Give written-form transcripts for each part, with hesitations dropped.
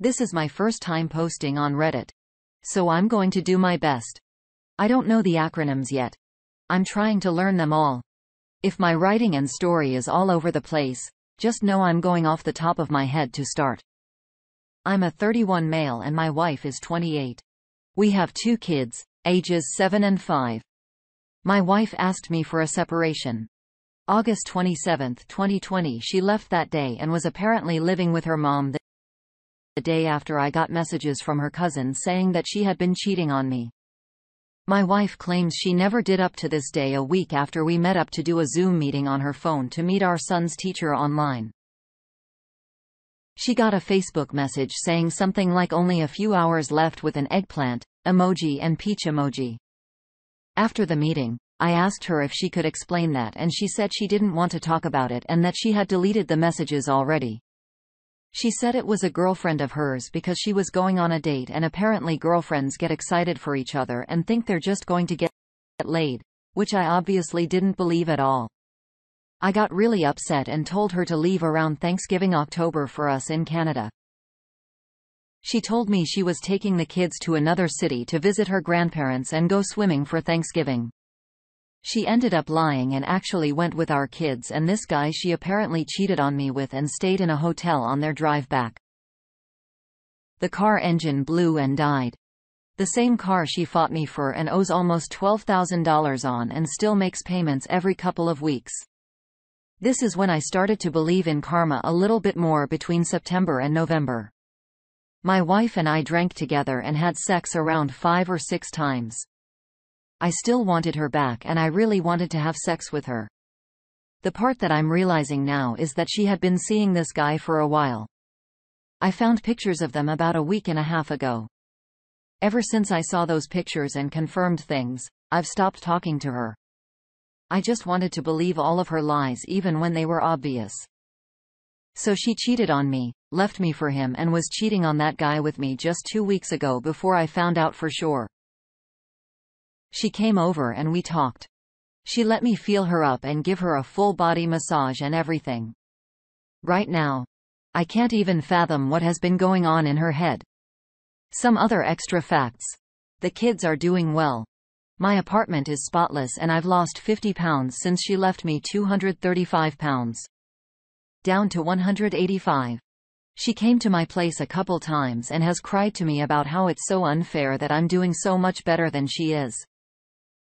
This is my first time posting on Reddit, so I'm going to do my best. I don't know the acronyms yet. I'm trying to learn them all. If my writing and story is all over the place, just know I'm going off the top of my head to start. I'm a 31 male and my wife is 28. We have 2 kids, ages 7 and 5. My wife asked me for a separation. August 27, 2020 she left that day and was apparently living with her mom the day after I got messages from her cousin saying that she had been cheating on me. My wife claims she never did up to this day, a week after we met up to do a Zoom meeting on her phone to meet our son's teacher online. She got a Facebook message saying something like only a few hours left with an eggplant emoji and peach emoji. After the meeting, I asked her if she could explain that and she said she didn't want to talk about it and that she had deleted the messages already. She said it was a girlfriend of hers because she was going on a date and apparently girlfriends get excited for each other and think they're just going to get laid, which I obviously didn't believe at all. I got really upset and told her to leave around Thanksgiving October for us in Canada. She told me she was taking the kids to another city to visit her grandparents and go swimming for Thanksgiving. She ended up lying and actually went with our kids and this guy she apparently cheated on me with and stayed in a hotel on their drive back. The car engine blew and died. The same car she fought me for and owes almost $12,000 on and still makes payments every couple of weeks. This is when I started to believe in karma a little bit more between September and November. My wife and I drank together and had sex around 5 or 6 times. I still wanted her back and I really wanted to have sex with her. The part that I'm realizing now is that she had been seeing this guy for a while. I found pictures of them about a week and a half ago. Ever since I saw those pictures and confirmed things, I've stopped talking to her. I just wanted to believe all of her lies even when they were obvious. So she cheated on me, left me for him and was cheating on that guy with me just 2 weeks ago before I found out for sure. She came over and we talked. She let me feel her up and give her a full body massage and everything. Right now, I can't even fathom what has been going on in her head. Some other extra facts. The kids are doing well. My apartment is spotless and I've lost 50 pounds since she left me, 235 pounds. Down to 185. She came to my place a couple times and has cried to me about how it's so unfair that I'm doing so much better than she is.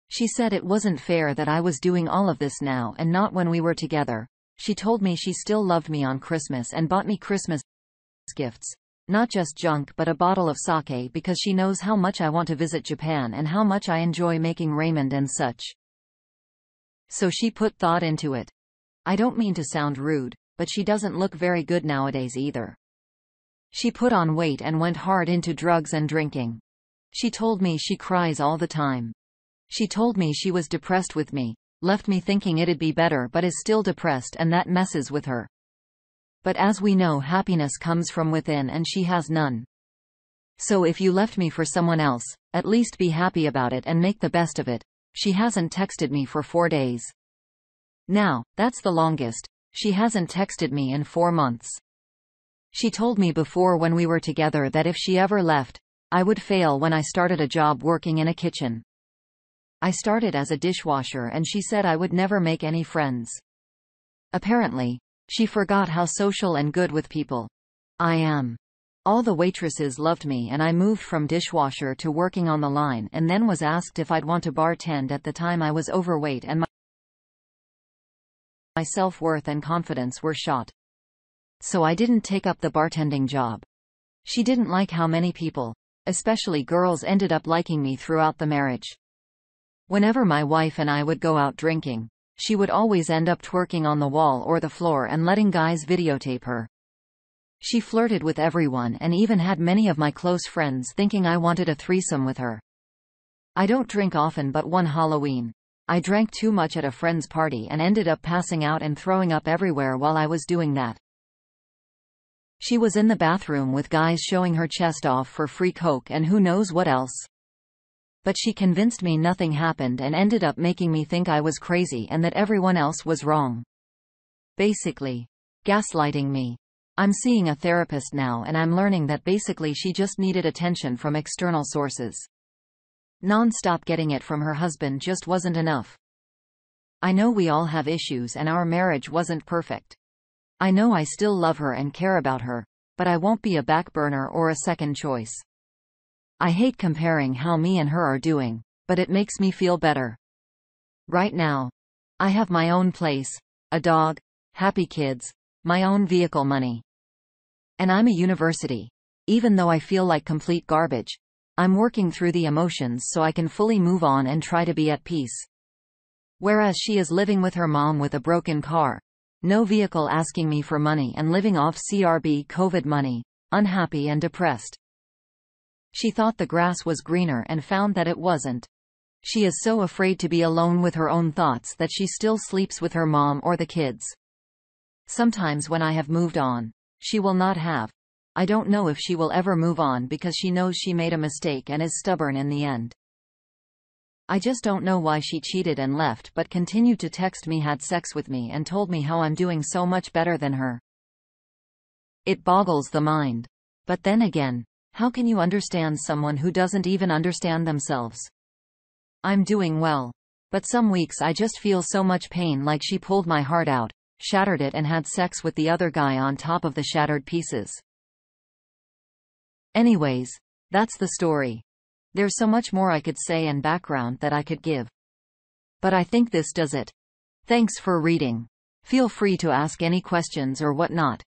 She said it wasn't fair that I was doing all of this now and not when we were together. She told me she still loved me on Christmas and bought me Christmas gifts. Not just junk but a bottle of sake because she knows how much I want to visit Japan and how much I enjoy making ramen and such. So she put thought into it. I don't mean to sound rude, but she doesn't look very good nowadays either. She put on weight and went hard into drugs and drinking. She told me she cries all the time. She told me she was depressed with me, left me thinking it'd be better but is still depressed and that messes with her. But as we know, happiness comes from within and she has none. So if you left me for someone else, at least be happy about it and make the best of it. She hasn't texted me for 4 days. Now, that's the longest. She hasn't texted me in 4 months. She told me before when we were together that if she ever left, I would fail when I started a job working in a kitchen. I started as a dishwasher and she said I would never make any friends. Apparently, she forgot how social and good with people I am. All the waitresses loved me and I moved from dishwasher to working on the line and then was asked if I'd want to bartend. At the time I was overweight and my self-worth and confidence were shot. So I didn't take up the bartending job. She didn't like how many people, especially girls, ended up liking me throughout the marriage. Whenever my wife and I would go out drinking, she would always end up twerking on the wall or the floor and letting guys videotape her. She flirted with everyone and even had many of my close friends thinking I wanted a threesome with her. I don't drink often, but one Halloween, I drank too much at a friend's party and ended up passing out and throwing up everywhere while I was doing that. She was in the bathroom with guys showing her chest off for free coke and who knows what else. But she convinced me nothing happened and ended up making me think I was crazy and that everyone else was wrong. Basically, gaslighting me. I'm seeing a therapist now and I'm learning that basically she just needed attention from external sources. Non-stop getting it from her husband just wasn't enough. I know we all have issues and our marriage wasn't perfect. I know I still love her and care about her, but I won't be a back burner or a second choice. I hate comparing how me and her are doing, but it makes me feel better. Right now, I have my own place, a dog, happy kids, my own vehicle money. And I'm a university. Even though I feel like complete garbage, I'm working through the emotions so I can fully move on and try to be at peace. Whereas she is living with her mom with a broken car, no vehicle, asking me for money and living off CRB COVID money, unhappy and depressed. She thought the grass was greener and found that it wasn't. She is so afraid to be alone with her own thoughts that she still sleeps with her mom or the kids. Sometimes when I have moved on, she will not have. I don't know if she will ever move on because she knows she made a mistake and is stubborn in the end. I just don't know why she cheated and left but continued to text me, had sex with me and told me how I'm doing so much better than her. It boggles the mind. But then again, how can you understand someone who doesn't even understand themselves? I'm doing well. But some weeks I just feel so much pain, like she pulled my heart out, shattered it and had sex with the other guy on top of the shattered pieces. Anyways, that's the story. There's so much more I could say and background that I could give. But I think this does it. Thanks for reading. Feel free to ask any questions or whatnot.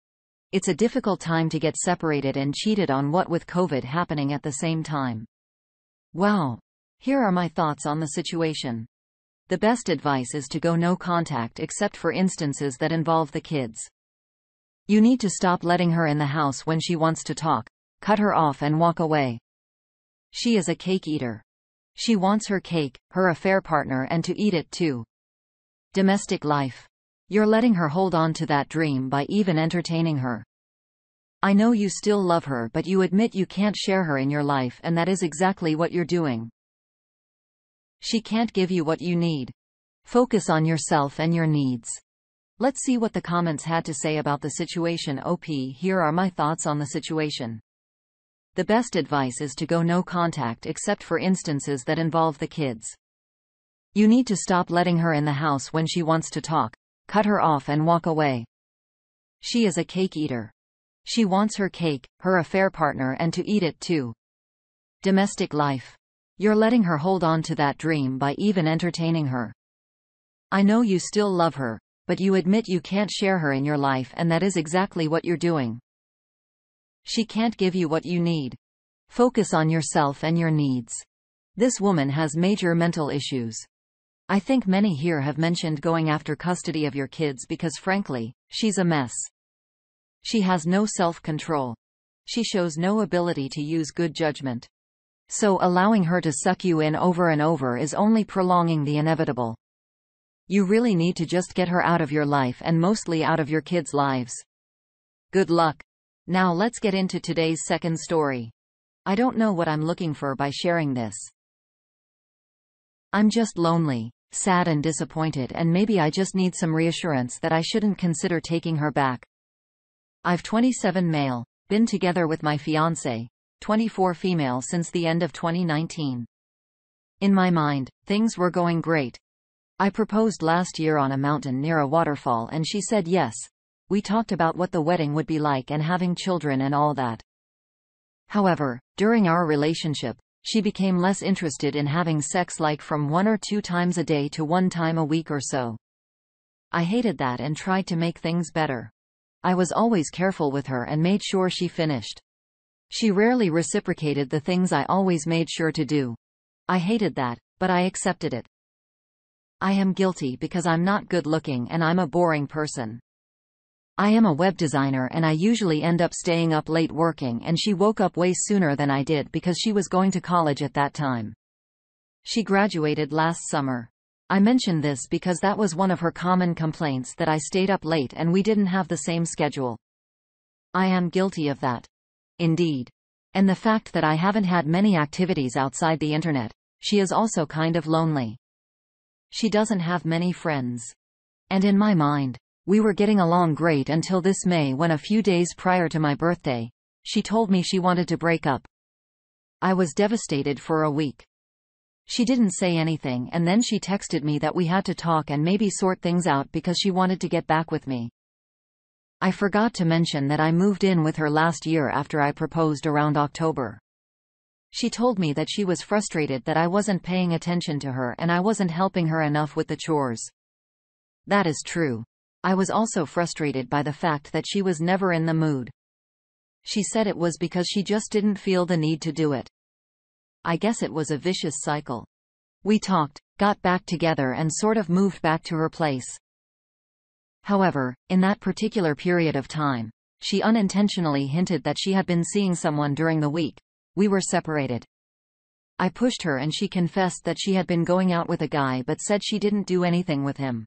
It's a difficult time to get separated and cheated on, what with COVID happening at the same time. Wow. Here are my thoughts on the situation. The best advice is to go no contact except for instances that involve the kids. You need to stop letting her in the house when she wants to talk, cut her off and walk away. She is a cake eater. She wants her cake, her affair partner, and to eat it too. Domestic life. You're letting her hold on to that dream by even entertaining her. I know you still love her, but you admit you can't share her in your life, and that is exactly what you're doing. She can't give you what you need. Focus on yourself and your needs. Let's see what the comments had to say about the situation. Here are my thoughts on the situation. The best advice is to go no contact except for instances that involve the kids. You need to stop letting her in the house when she wants to talk, cut her off and walk away. She is a cake eater. She wants her cake, her affair partner, and to eat it too. Domestic life. You're letting her hold on to that dream by even entertaining her. I know you still love her, but you admit you can't share her in your life, and that is exactly what you're doing. She can't give you what you need. Focus on yourself and your needs. This woman has major mental issues. I think many here have mentioned going after custody of your kids because frankly, she's a mess. She has no self-control. She shows no ability to use good judgment. So allowing her to suck you in over and over is only prolonging the inevitable. You really need to just get her out of your life and mostly out of your kids' lives. Good luck. Now let's get into today's second story. I don't know what I'm looking for by sharing this. I'm just lonely, sad and disappointed, and maybe I just need some reassurance that I shouldn't consider taking her back. I've 27 male, been together with my fiancé, 24 female since the end of 2019. In my mind, things were going great. I proposed last year on a mountain near a waterfall and she said yes. We talked about what the wedding would be like and having children and all that. However, during our relationship, she became less interested in having sex, like from 1 or 2 times a day to 1 time a week or so. I hated that and tried to make things better. I was always careful with her and made sure she finished. She rarely reciprocated the things I always made sure to do. I hated that, but I accepted it. I am guilty because I'm not good looking and I'm a boring person. I am a web designer and I usually end up staying up late working, and she woke up way sooner than I did because she was going to college at that time. She graduated last summer. I mention this because that was one of her common complaints, that I stayed up late and we didn't have the same schedule. I am guilty of that. Indeed. And the fact that I haven't had many activities outside the internet. She is also kind of lonely. She doesn't have many friends. And in my mind, We were getting along great until this May when a few days prior to my birthday, she told me she wanted to break up. I was devastated for a week. She didn't say anything and then she texted me that we had to talk and maybe sort things out because she wanted to get back with me. I forgot to mention that I moved in with her last year after I proposed around October. She told me that she was frustrated that I wasn't paying attention to her and I wasn't helping her enough with the chores. That is true. I was also frustrated by the fact that she was never in the mood. She said it was because she just didn't feel the need to do it. I guess it was a vicious cycle. We talked, got back together and sort of moved back to her place. However, in that particular period of time, she unintentionally hinted that she had been seeing someone during the week. We were separated. I pushed her and she confessed that she had been going out with a guy but said she didn't do anything with him.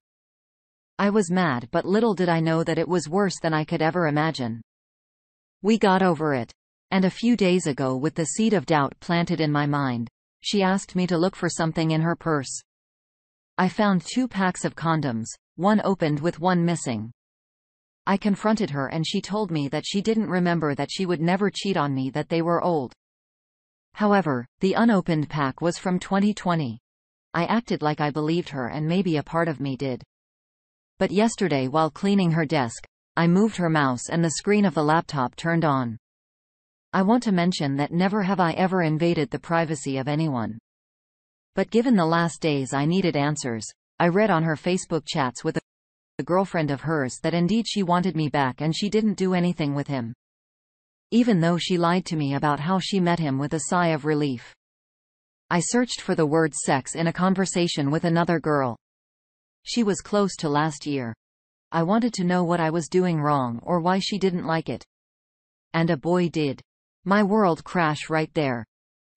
I was mad, but little did I know that it was worse than I could ever imagine. We got over it. And a few days ago, with the seed of doubt planted in my mind, she asked me to look for something in her purse. I found 2 packs of condoms, one opened with one missing. I confronted her and she told me that she didn't remember, that she would never cheat on me, that they were old. However, the unopened pack was from 2020. I acted like I believed her and maybe a part of me did. But yesterday while cleaning her desk, I moved her mouse and the screen of the laptop turned on. I want to mention that never have I ever invaded the privacy of anyone. But given the last days I needed answers, I read on her Facebook chats with a girlfriend of hers that indeed she wanted me back and she didn't do anything with him. Even though she lied to me about how she met him with a sigh of relief. I searched for the word sex in a conversation with another girl. She was close to last year. I wanted to know what I was doing wrong or why she didn't like it. And a boy did. My world crashed right there.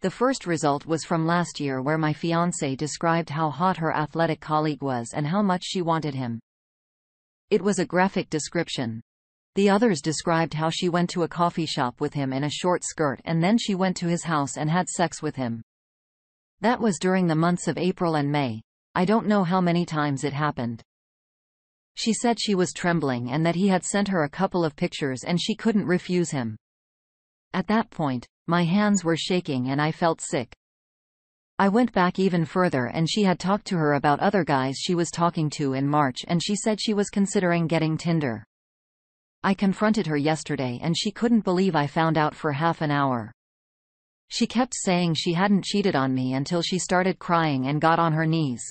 The first result was from last year where my fiancé described how hot her athletic colleague was and how much she wanted him. It was a graphic description. The others described how she went to a coffee shop with him in a short skirt and then she went to his house and had sex with him. That was during the months of April and May. I don't know how many times it happened. She said she was trembling and that he had sent her a couple of pictures and she couldn't refuse him. At that point, my hands were shaking and I felt sick. I went back even further and she had talked to her about other guys she was talking to in March and she said she was considering getting Tinder. I confronted her yesterday and she couldn't believe I found out for half an hour. She kept saying she hadn't cheated on me until she started crying and got on her knees.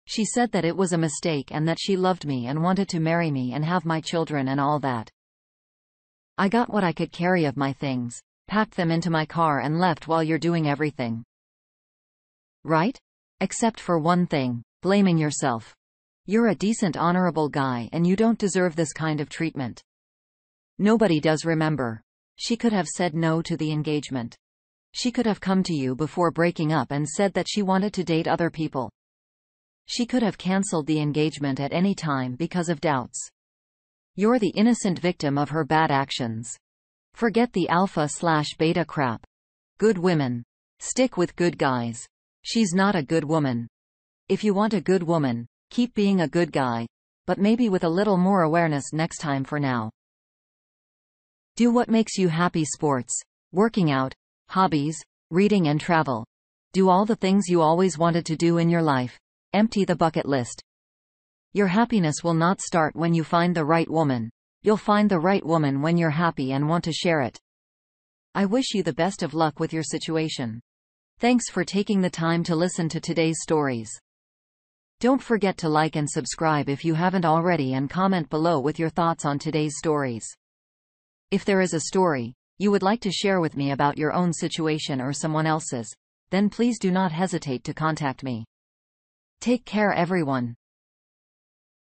She said that it was a mistake and that she loved me and wanted to marry me and have my children and all that. I got what I could carry of my things, packed them into my car and left while you're doing everything. Right? Except for one thing, blaming yourself. You're a decent, honorable guy and you don't deserve this kind of treatment. Nobody does. Remember. She could have said no to the engagement. She could have come to you before breaking up and said that she wanted to date other people. She could have cancelled the engagement at any time because of doubts. You're the innocent victim of her bad actions. Forget the alpha/beta crap. Good women. Stick with good guys. She's not a good woman. If you want a good woman, keep being a good guy. But maybe with a little more awareness next time. For now. Do what makes you happy. Sports, working out, hobbies, reading and travel. Do all the things you always wanted to do in your life. Empty the bucket list. Your happiness will not start when you find the right woman. You'll find the right woman when you're happy and want to share it. I wish you the best of luck with your situation. Thanks for taking the time to listen to today's stories. Don't forget to like and subscribe if you haven't already and comment below with your thoughts on today's stories. If there is a story you would like to share with me about your own situation or someone else's, then please do not hesitate to contact me. Take care everyone.